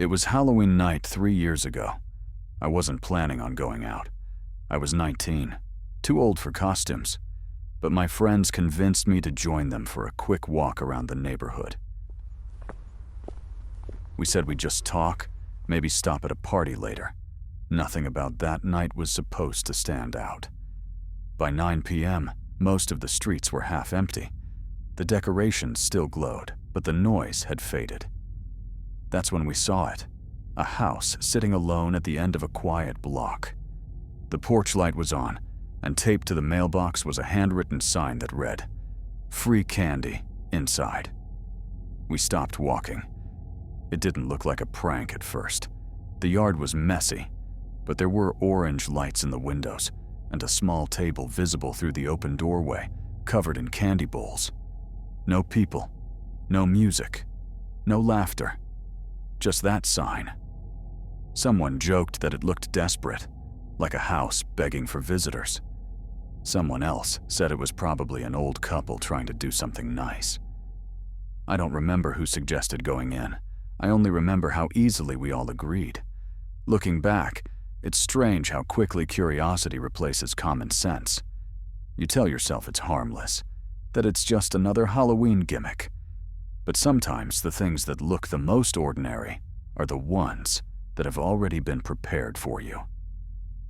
It was Halloween night 3 years ago. I wasn't planning on going out. I was 19, too old for costumes, but my friends convinced me to join them for a quick walk around the neighborhood. We said we'd just talk, maybe stop at a party later. Nothing about that night was supposed to stand out. By 9 p.m., most of the streets were half empty. The decorations still glowed, but the noise had faded. That's when we saw it, a house sitting alone at the end of a quiet block. The porch light was on, and taped to the mailbox was a handwritten sign that read, "Free candy inside." We stopped walking. It didn't look like a prank at first. The yard was messy, but there were orange lights in the windows and a small table visible through the open doorway, covered in candy bowls. No people, no music, no laughter, just that sign. Someone joked that it looked desperate, like a house begging for visitors. Someone else said it was probably an old couple trying to do something nice. I don't remember who suggested going in. I only remember how easily we all agreed. Looking back, it's strange how quickly curiosity replaces common sense. You tell yourself it's harmless, that it's just another Halloween gimmick. But sometimes the things that look the most ordinary are the ones that have already been prepared for you.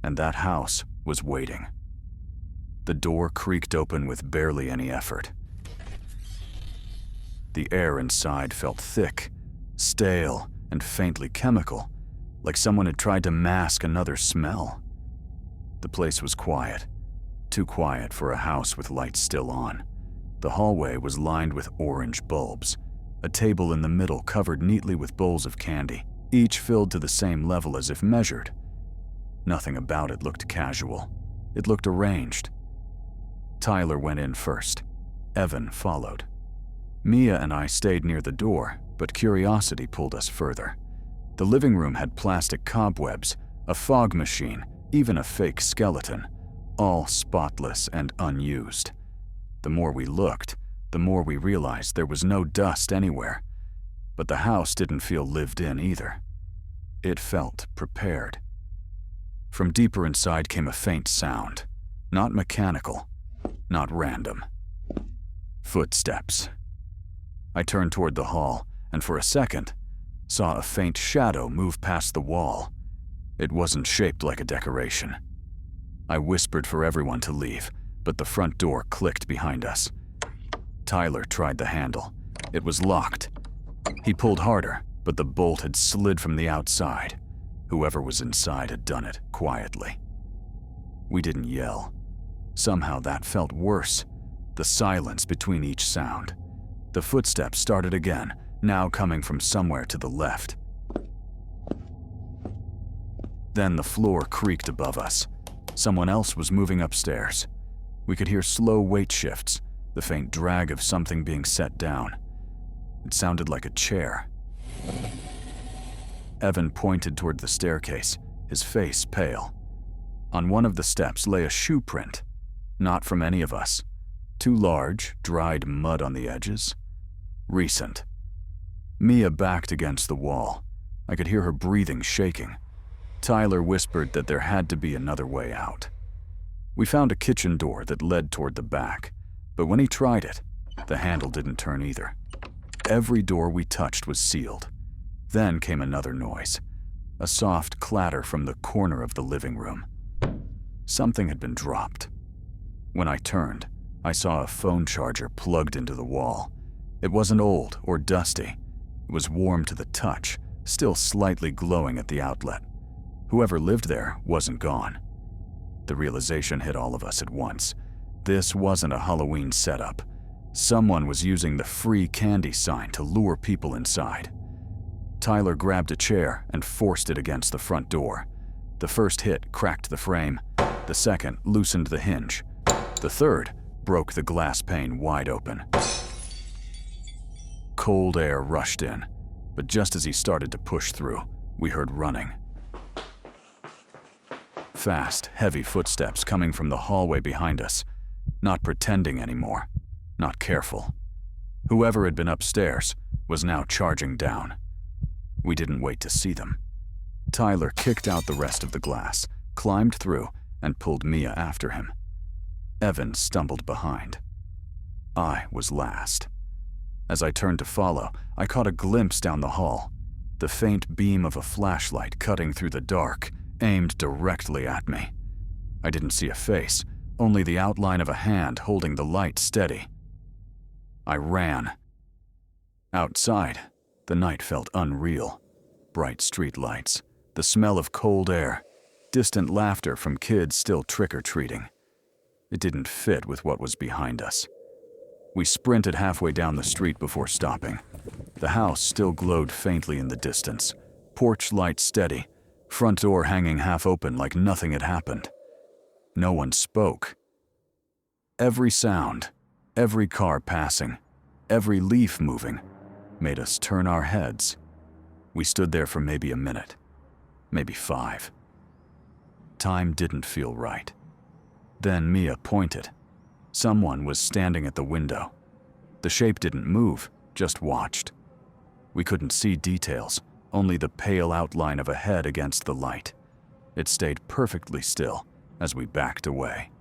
And that house was waiting. The door creaked open with barely any effort. The air inside felt thick, stale, and faintly chemical, like someone had tried to mask another smell. The place was quiet, too quiet for a house with lights still on. The hallway was lined with orange bulbs, a table in the middle covered neatly with bowls of candy, each filled to the same level as if measured. Nothing about it looked casual. It looked arranged. Tyler went in first. Evan followed. Mia and I stayed near the door, but curiosity pulled us further. The living room had plastic cobwebs, a fog machine, even a fake skeleton, all spotless and unused. The more we looked, the more we realized there was no dust anywhere. But the house didn't feel lived in either. It felt prepared. From deeper inside came a faint sound, not mechanical, not random. Footsteps. I turned toward the hall, and for a second, saw a faint shadow move past the wall. It wasn't shaped like a decoration. I whispered for everyone to leave, but the front door clicked behind us. Tyler tried the handle. It was locked. He pulled harder, but the bolt had slid from the outside. Whoever was inside had done it quietly. We didn't yell. Somehow that felt worse, the silence between each sound. The footsteps started again, now coming from somewhere to the left. Then the floor creaked above us. Someone else was moving upstairs. We could hear slow weight shifts, the faint drag of something being set down. It sounded like a chair. Evan pointed toward the staircase, his face pale. On one of the steps lay a shoe print, not from any of us. Too large, dried mud on the edges. Recent. Mia backed against the wall. I could hear her breathing shaking. Tyler whispered that there had to be another way out. We found a kitchen door that led toward the back, but when he tried it, the handle didn't turn either. Every door we touched was sealed. Then came another noise, a soft clatter from the corner of the living room. Something had been dropped. When I turned, I saw a phone charger plugged into the wall. It wasn't old or dusty. It was warm to the touch, still slightly glowing at the outlet. Whoever lived there wasn't gone. The realization hit all of us at once. This wasn't a Halloween setup. Someone was using the free candy sign to lure people inside. Tyler grabbed a chair and forced it against the front door. The first hit cracked the frame. The second loosened the hinge. The third broke the glass pane wide open. Cold air rushed in, but just as he started to push through, we heard running. Fast, heavy footsteps coming from the hallway behind us. Not pretending anymore, not careful. Whoever had been upstairs was now charging down. We didn't wait to see them. Tyler kicked out the rest of the glass, climbed through, and pulled Mia after him. Evan stumbled behind. I was last. As I turned to follow, I caught a glimpse down the hall. The faint beam of a flashlight cutting through the dark, aimed directly at me. I didn't see a face, only the outline of a hand holding the light steady. I ran. Outside, the night felt unreal. Bright street lights, the smell of cold air, distant laughter from kids still trick-or-treating. It didn't fit with what was behind us. We sprinted halfway down the street before stopping. The house still glowed faintly in the distance, porch light steady, front door hanging half open like nothing had happened. No one spoke. Every sound, every car passing, every leaf moving, made us turn our heads. We stood there for maybe a minute, maybe 5. Time didn't feel right. Then Mia pointed. Someone was standing at the window. The shape didn't move, just watched. We couldn't see details, only the pale outline of a head against the light. It stayed perfectly still as we backed away,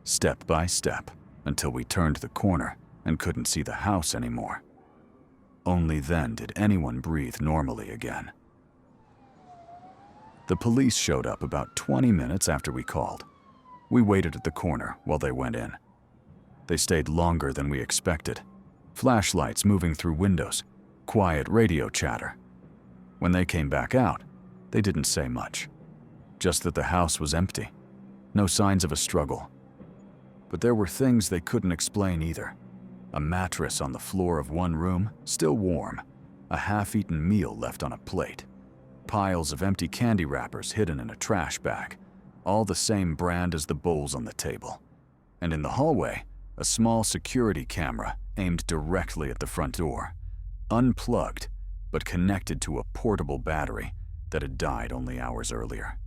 step by step, until we turned the corner and couldn't see the house anymore. Only then did anyone breathe normally again. The police showed up about 20 minutes after we called. We waited at the corner while they went in. They stayed longer than we expected. Flashlights moving through windows, quiet radio chatter. When they came back out, they didn't say much. Just that the house was empty. No signs of a struggle. But there were things they couldn't explain either. A mattress on the floor of one room, still warm. A half-eaten meal left on a plate. Piles of empty candy wrappers hidden in a trash bag. All the same brand as the bowls on the table. And in the hallway, a small security camera aimed directly at the front door. Unplugged, but connected to a portable battery that had died only hours earlier.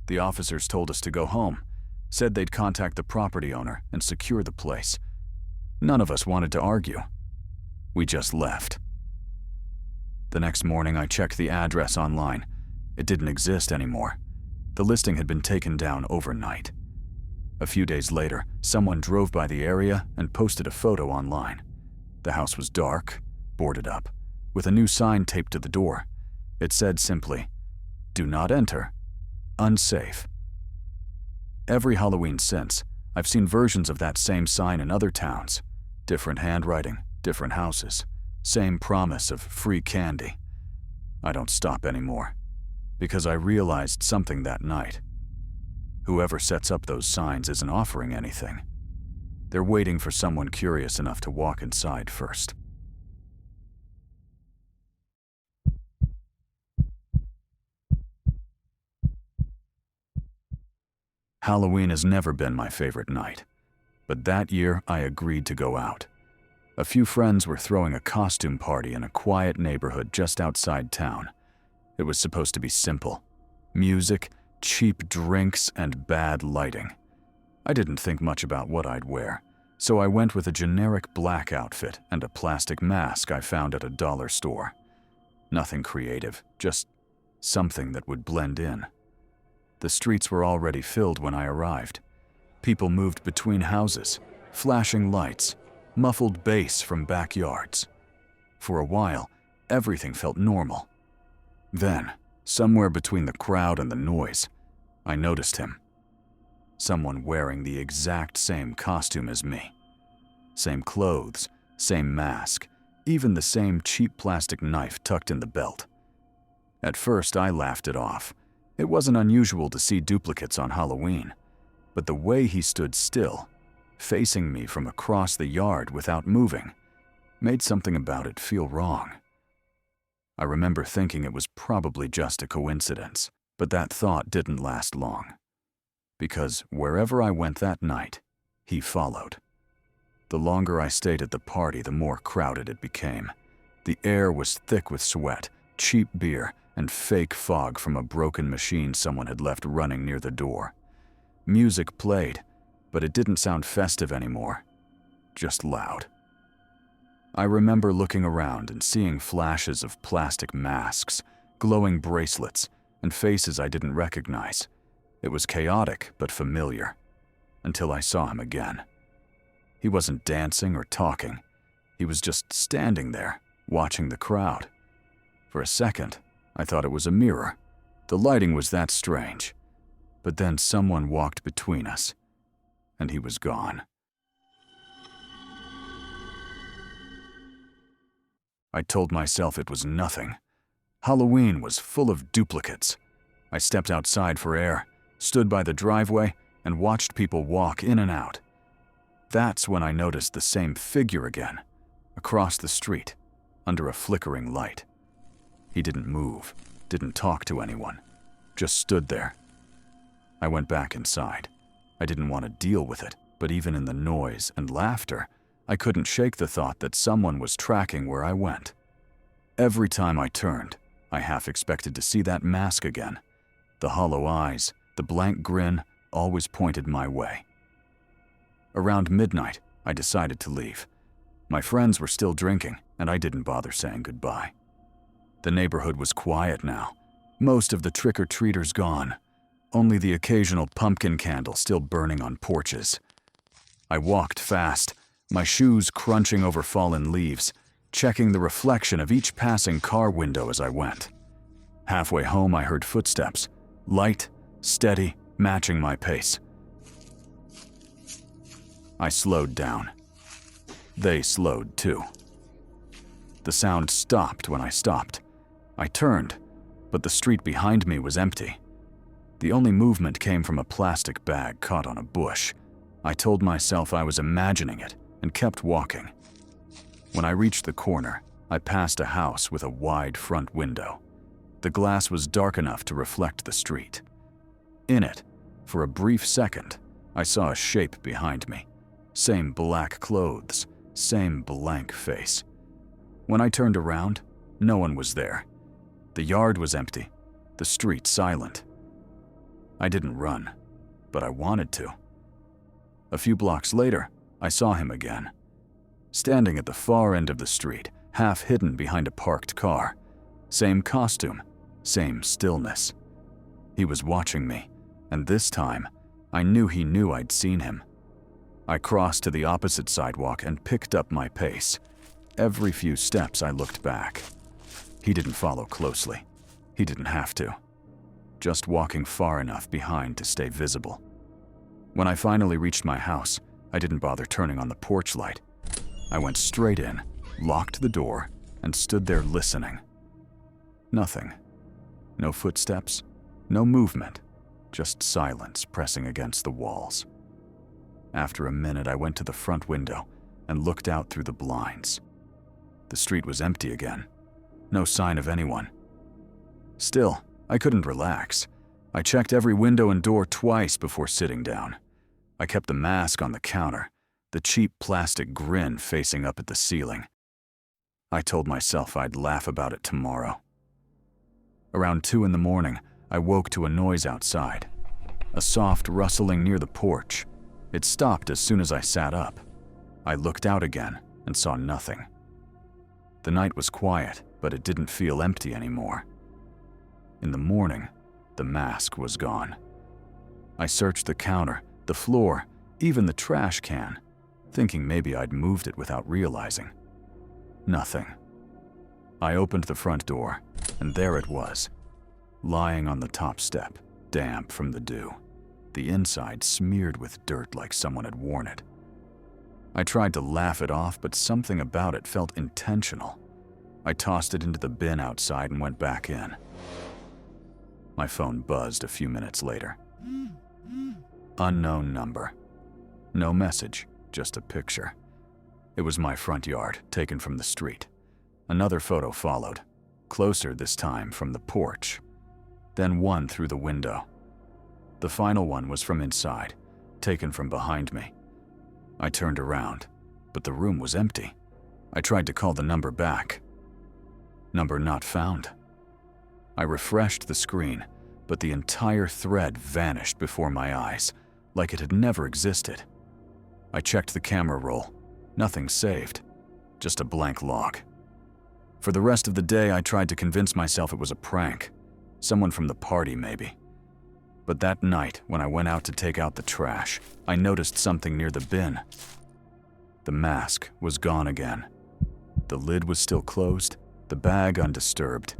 The officers told us to go home, said they'd contact the property owner and secure the place. None of us wanted to argue. We just left. The next morning, I checked the address online. It didn't exist anymore. The listing had been taken down overnight. A few days later, someone drove by the area and posted a photo online. The house was dark, boarded up, with a new sign taped to the door. It said simply, "Do not enter. Unsafe." Every Halloween since, I've seen versions of that same sign in other towns. Different handwriting, different houses, same promise of free candy. I don't stop anymore, because I realized something that night. Whoever sets up those signs isn't offering anything. They're waiting for someone curious enough to walk inside first. Halloween has never been my favorite night, but that year I agreed to go out. A few friends were throwing a costume party in a quiet neighborhood just outside town. It was supposed to be simple. Music, cheap drinks, and bad lighting. I didn't think much about what I'd wear, so I went with a generic black outfit and a plastic mask I found at a dollar store. Nothing creative, just something that would blend in. The streets were already filled when I arrived. People moved between houses, flashing lights, muffled bass from backyards. For a while, everything felt normal. Then, somewhere between the crowd and the noise, I noticed him. Someone wearing the exact same costume as me. Same clothes, same mask, even the same cheap plastic knife tucked in the belt. At first, I laughed it off. It wasn't unusual to see duplicates on Halloween, but the way he stood still, facing me from across the yard without moving, made something about it feel wrong. I remember thinking it was probably just a coincidence, but that thought didn't last long. Because wherever I went that night, he followed. The longer I stayed at the party, the more crowded it became. The air was thick with sweat, cheap beer, and fake fog from a broken machine someone had left running near the door. Music played, but it didn't sound festive anymore, just loud. I remember looking around and seeing flashes of plastic masks, glowing bracelets, and faces I didn't recognize. It was chaotic but familiar, until I saw him again. He wasn't dancing or talking. He was just standing there, watching the crowd. For a second, I thought it was a mirror. The lighting was that strange. But then someone walked between us, and he was gone. I told myself it was nothing. Halloween was full of duplicates. I stepped outside for air, stood by the driveway, and watched people walk in and out. That's when I noticed the same figure again, across the street, under a flickering light. He didn't move, didn't talk to anyone, just stood there. I went back inside. I didn't want to deal with it, but even in the noise and laughter, I couldn't shake the thought that someone was tracking where I went. Every time I turned, I half expected to see that mask again. The hollow eyes, the blank grin, always pointed my way. Around midnight, I decided to leave. My friends were still drinking, and I didn't bother saying goodbye. The neighborhood was quiet now. Most of the trick-or-treaters gone. Only the occasional pumpkin candle still burning on porches. I walked fast, my shoes crunching over fallen leaves, checking the reflection of each passing car window as I went. Halfway home, I heard footsteps, light, steady, matching my pace. I slowed down. They slowed too. The sound stopped when I stopped. I turned, but the street behind me was empty. The only movement came from a plastic bag caught on a bush. I told myself I was imagining it and kept walking. When I reached the corner, I passed a house with a wide front window. The glass was dark enough to reflect the street. In it, for a brief second, I saw a shape behind me. Same black clothes, same blank face. When I turned around, no one was there. The yard was empty, the street silent. I didn't run, but I wanted to. A few blocks later, I saw him again. Standing at the far end of the street, half hidden behind a parked car. Same costume, same stillness. He was watching me, and this time, I knew he knew I'd seen him. I crossed to the opposite sidewalk and picked up my pace. Every few steps I looked back. He didn't follow closely. He didn't have to. Just walking far enough behind to stay visible. When I finally reached my house, I didn't bother turning on the porch light. I went straight in, locked the door, and stood there listening. Nothing. No footsteps, no movement, just silence pressing against the walls. After a minute, I went to the front window and looked out through the blinds. The street was empty again. No sign of anyone. Still, I couldn't relax. I checked every window and door twice before sitting down. I kept the mask on the counter, the cheap plastic grin facing up at the ceiling. I told myself I'd laugh about it tomorrow. Around 2 in the morning, I woke to a noise outside. A soft rustling near the porch. It stopped as soon as I sat up. I looked out again and saw nothing. The night was quiet, but it didn't feel empty anymore. In the morning, the mask was gone. I searched the counter, the floor, even the trash can, thinking maybe I'd moved it without realizing. Nothing. I opened the front door, and there it was, lying on the top step, damp from the dew, the inside smeared with dirt like someone had worn it. I tried to laugh it off, but something about it felt intentional. I tossed it into the bin outside and went back in. My phone buzzed a few minutes later. Unknown number. No message, just a picture. It was my front yard, taken from the street. Another photo followed, closer this time from the porch. Then one through the window. The final one was from inside, taken from behind me. I turned around, but the room was empty. I tried to call the number back. Number not found. I refreshed the screen, but the entire thread vanished before my eyes, like it had never existed. I checked the camera roll. Nothing saved. just a blank log. For the rest of the day, I tried to convince myself it was a prank. Someone from the party, maybe. But that night, when I went out to take out the trash, I noticed something near the bin. The mask was gone again. The lid was still closed, the bag undisturbed.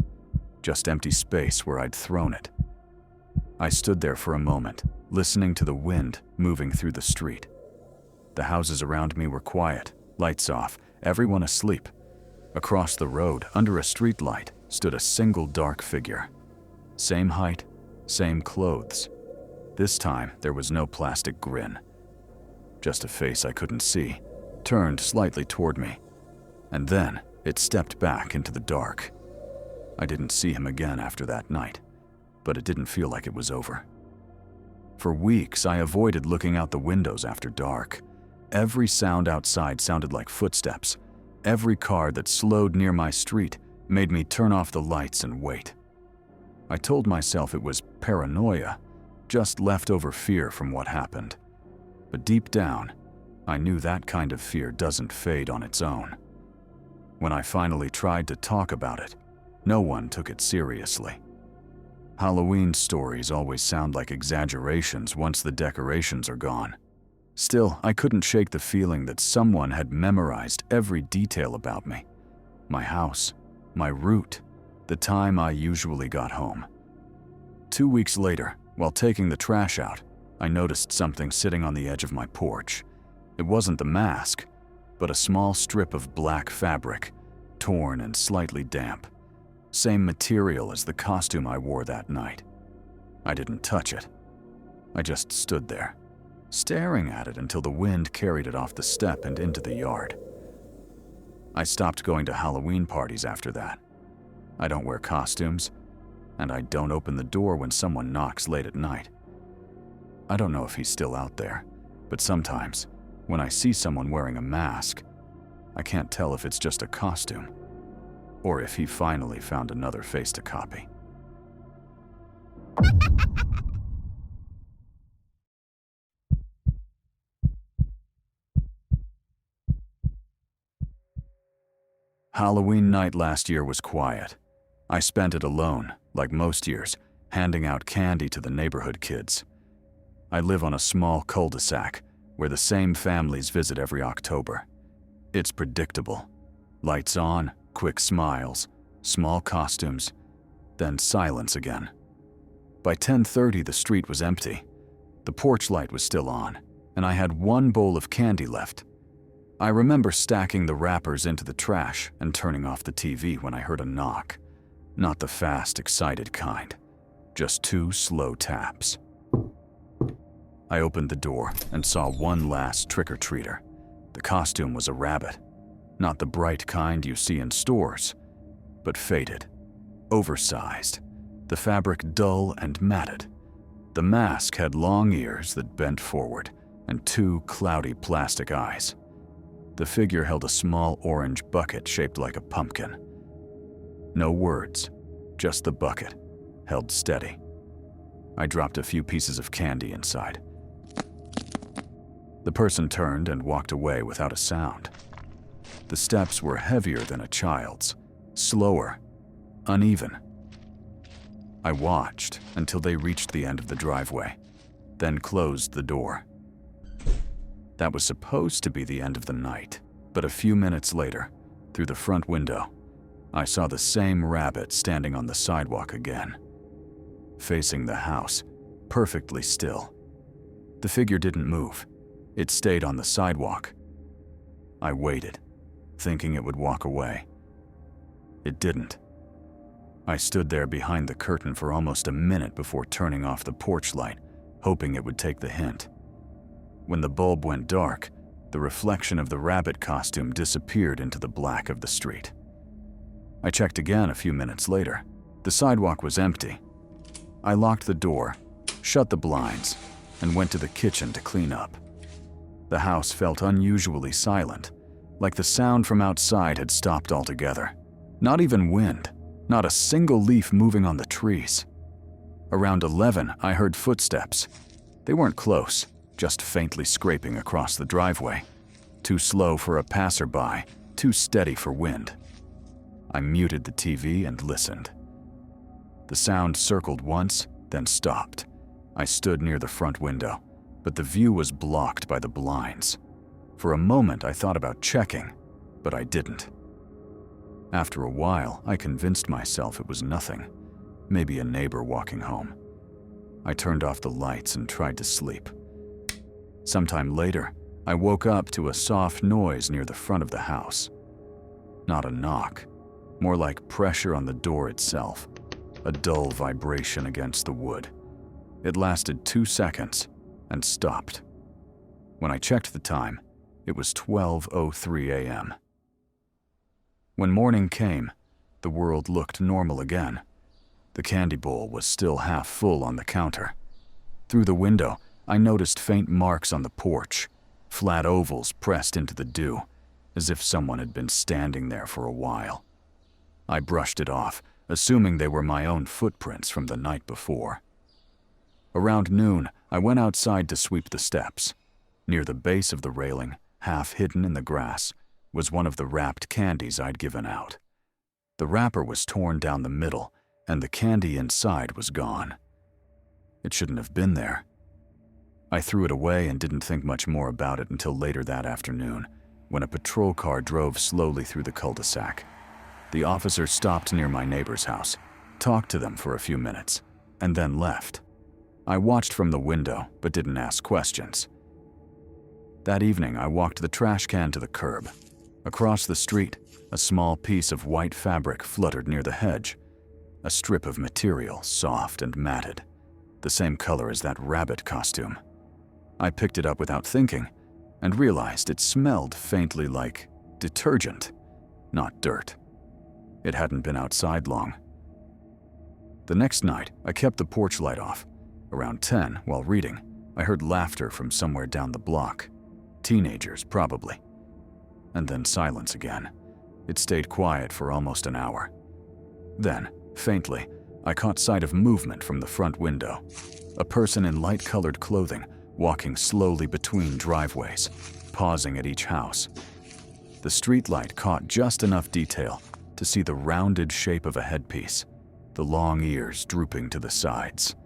Just empty space where I'd thrown it. I stood there for a moment, listening to the wind moving through the street. The houses around me were quiet, lights off, everyone asleep. Across the road, under a streetlight, stood a single dark figure. Same height, same clothes. This time, there was no plastic grin. Just a face I couldn't see, turned slightly toward me. And then, it stepped back into the dark. I didn't see him again after that night, but it didn't feel like it was over. For weeks, I avoided looking out the windows after dark. Every sound outside sounded like footsteps. Every car that slowed near my street made me turn off the lights and wait. I told myself it was paranoia, just leftover fear from what happened. But deep down, I knew that kind of fear doesn't fade on its own. When I finally tried to talk about it, no one took it seriously. Halloween stories always sound like exaggerations once the decorations are gone. Still, I couldn't shake the feeling that someone had memorized every detail about me. My house, my route, the time I usually got home. 2 weeks later, while taking the trash out, I noticed something sitting on the edge of my porch. It wasn't the mask, but a small strip of black fabric, torn and slightly damp. Same material as the costume I wore that night. I didn't touch it. I just stood there, staring at it until the wind carried it off the step and into the yard. I stopped going to Halloween parties after that. I don't wear costumes, and I don't open the door when someone knocks late at night. I don't know if he's still out there, but sometimes, when I see someone wearing a mask, I can't tell if it's just a costume, or if he finally found another face to copy. Halloween night last year was quiet. I spent it alone, like most years, handing out candy to the neighborhood kids. I live on a small cul-de-sac where the same families visit every October. It's predictable. Lights on, quick smiles, small costumes, then silence again. By 10:30, the street was empty. The porch light was still on, and I had one bowl of candy left. I remember stacking the wrappers into the trash and turning off the TV when I heard a knock. Not the fast, excited kind, just 2 slow taps. I opened the door and saw one last trick-or-treater. The costume was a rabbit, not the bright kind you see in stores, but faded, oversized, the fabric dull and matted. The mask had long ears that bent forward and 2 cloudy plastic eyes. The figure held a small orange bucket shaped like a pumpkin. No words, just the bucket, held steady. I dropped a few pieces of candy inside. The person turned and walked away without a sound. The steps were heavier than a child's, slower, uneven. I watched until they reached the end of the driveway, then closed the door. That was supposed to be the end of the night, but a few minutes later, through the front window, I saw the same rabbit standing on the sidewalk again, facing the house, perfectly still. The figure didn't move. It stayed on the sidewalk. I waited, thinking it would walk away. It didn't. I stood there behind the curtain for almost a minute before turning off the porch light, hoping it would take the hint. When the bulb went dark, the reflection of the rabbit costume disappeared into the black of the street. I checked again a few minutes later. The sidewalk was empty. I locked the door, shut the blinds, and went to the kitchen to clean up. The house felt unusually silent, like the sound from outside had stopped altogether. Not even wind, not a single leaf moving on the trees. Around 11, I heard footsteps. They weren't close, just faintly scraping across the driveway. Too slow for a passerby, too steady for wind. I muted the TV and listened. The sound circled once, then stopped. I stood near the front window, but the view was blocked by the blinds. For a moment, I thought about checking, but I didn't. After a while, I convinced myself it was nothing, maybe a neighbor walking home. I turned off the lights and tried to sleep. Sometime later, I woke up to a soft noise near the front of the house. Not a knock, more like pressure on the door itself, a dull vibration against the wood. It lasted 2 seconds and stopped. When I checked the time, it was 12:03 a.m. When morning came, the world looked normal again. The candy bowl was still half full on the counter. Through the window, I noticed faint marks on the porch, flat ovals pressed into the dew, as if someone had been standing there for a while. I brushed it off, assuming they were my own footprints from the night before. Around noon, I went outside to sweep the steps. Near the base of the railing, half hidden in the grass, was one of the wrapped candies I'd given out. The wrapper was torn down the middle, and the candy inside was gone. It shouldn't have been there. I threw it away and didn't think much more about it until later that afternoon, when a patrol car drove slowly through the cul-de-sac. The officer stopped near my neighbor's house, talked to them for a few minutes, and then left. I watched from the window, but didn't ask questions. That evening, I walked the trash can to the curb. Across the street, a small piece of white fabric fluttered near the hedge, a strip of material, soft and matted, the same color as that rabbit costume. I picked it up without thinking, and realized it smelled faintly like detergent, not dirt. It hadn't been outside long. The next night, I kept the porch light off. Around 10, while reading, I heard laughter from somewhere down the block. Teenagers, probably. And then silence again. It stayed quiet for almost an hour. Then, faintly, I caught sight of movement from the front window. A person in light-colored clothing, walking slowly between driveways, pausing at each house. The streetlight caught just enough detail to see the rounded shape of a headpiece, the long ears drooping to the sides.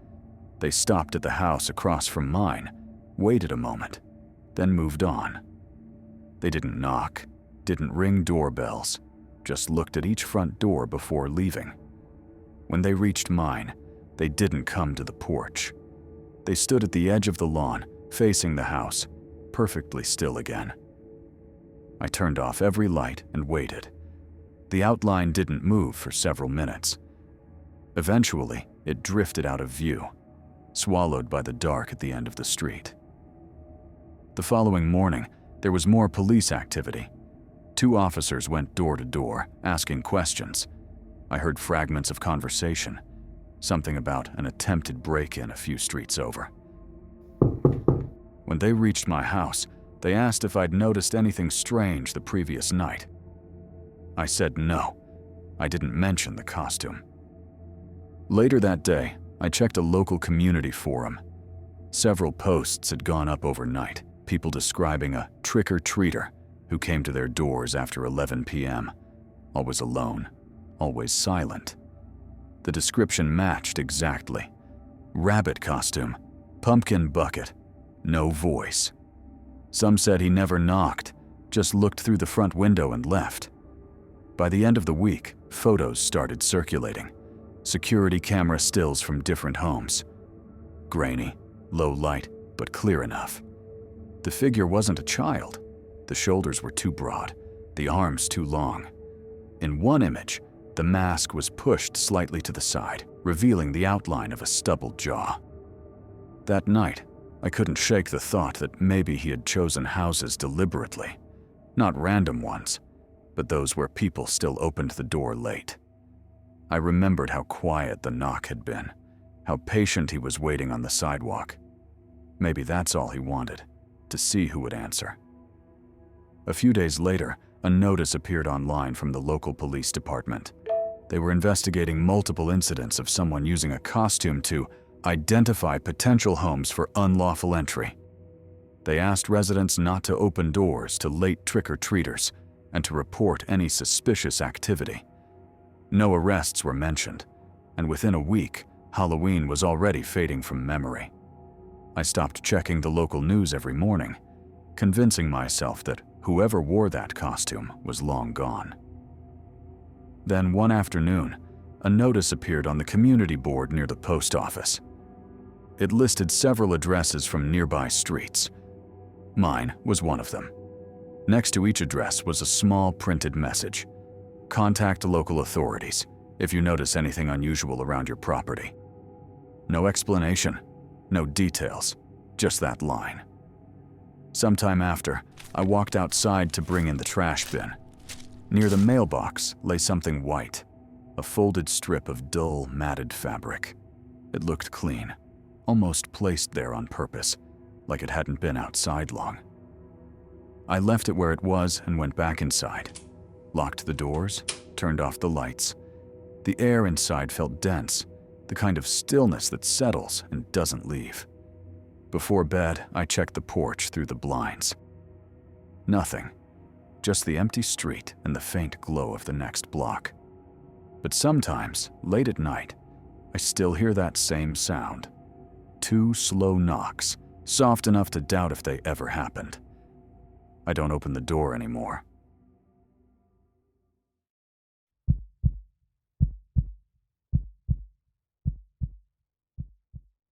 They stopped at the house across from mine, waited a moment, then moved on. They didn't knock, didn't ring doorbells, just looked at each front door before leaving. When they reached mine, they didn't come to the porch. They stood at the edge of the lawn, facing the house, perfectly still again. I turned off every light and waited. The outline didn't move for several minutes. Eventually, it drifted out of view, swallowed by the dark at the end of the street. The following morning, there was more police activity. 2 officers went door to door, asking questions. I heard fragments of conversation, something about an attempted break-in a few streets over. When they reached my house, they asked if I'd noticed anything strange the previous night. I said no. I didn't mention the costume. Later that day, I checked a local community forum. Several posts had gone up overnight, people describing a trick-or-treater who came to their doors after 11 p.m., always alone, always silent. The description matched exactly. Rabbit costume, pumpkin bucket, no voice. Some said he never knocked, just looked through the front window and left. By the end of the week, photos started circulating. Security camera stills from different homes. Grainy, low light, but clear enough. The figure wasn't a child. The shoulders were too broad, the arms too long. In one image, the mask was pushed slightly to the side, revealing the outline of a stubbled jaw. That night, I couldn't shake the thought that maybe he had chosen houses deliberately. Not random ones, but those where people still opened the door late. I remembered how quiet the knock had been, how patient he was waiting on the sidewalk. Maybe that's all he wanted, to see who would answer. A few days later, a notice appeared online from the local police department. They were investigating multiple incidents of someone using a costume to identify potential homes for unlawful entry. They asked residents not to open doors to late trick-or-treaters and to report any suspicious activity. No arrests were mentioned, and within a week, Halloween was already fading from memory. I stopped checking the local news every morning, convincing myself that whoever wore that costume was long gone. Then one afternoon, a notice appeared on the community board near the post office. It listed several addresses from nearby streets. Mine was one of them. Next to each address was a small printed message. Contact local authorities if you notice anything unusual around your property. No explanation, no details, just that line. Sometime after, I walked outside to bring in the trash bin. Near the mailbox lay something white, a folded strip of dull, matted fabric. It looked clean, almost placed there on purpose, like it hadn't been outside long. I left it where it was and went back inside, locked the doors, turned off the lights. The air inside felt dense, the kind of stillness that settles and doesn't leave. Before bed, I checked the porch through the blinds. Nothing, just the empty street and the faint glow of the next block. But sometimes, late at night, I still hear that same sound. 2 slow knocks, soft enough to doubt if they ever happened. I don't open the door anymore.